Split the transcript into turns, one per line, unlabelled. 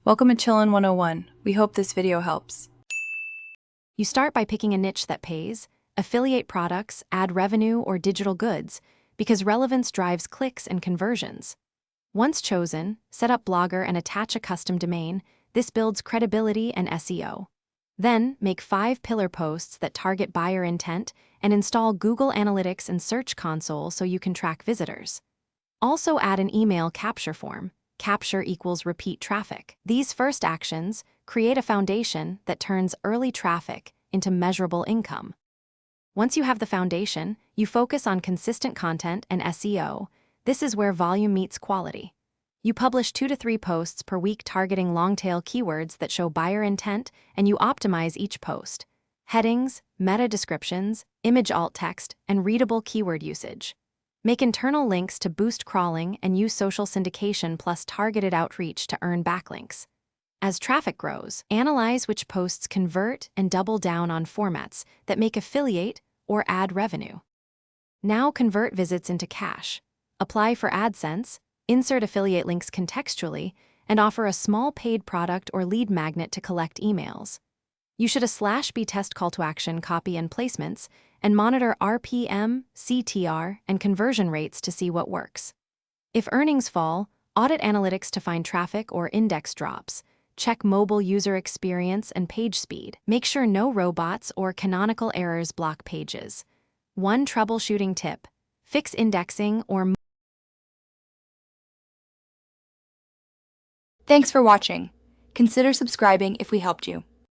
Welcome to Chillin' 101. We hope this video helps.
You start by picking a niche that pays, affiliate products, ad revenue, or digital goods, because relevance drives clicks and conversions. Once chosen, set up Blogger and attach a custom domain. This builds credibility and SEO. Then, make 5 pillar posts that target buyer intent and install Google Analytics and Search Console so you can track visitors. Also add an email capture form. Capture equals repeat traffic. These first actions create a foundation that turns early traffic into measurable income. Once you have the foundation, you focus on consistent content and SEO. This is where volume meets quality. You publish 2 to 3 posts per week targeting long-tail keywords that show buyer intent, and you optimize each post. Headings, meta descriptions, image alt text, and readable keyword usage. Make internal links to boost crawling and use social syndication plus targeted outreach to earn backlinks. As traffic grows, analyze which posts convert and double down on formats that make affiliate or ad revenue. Now convert visits into cash. Apply for AdSense, insert affiliate links contextually, and offer a small paid product or lead magnet to collect emails. You should /B test call to action copy and placements and monitor RPM, CTR, and conversion rates to see what works. If earnings fall, audit analytics to find traffic or index drops. Check mobile user experience and page speed. Make sure no robots or canonical errors block pages. One troubleshooting tip: fix indexing or
Thanks for watching. Consider subscribing if we helped you.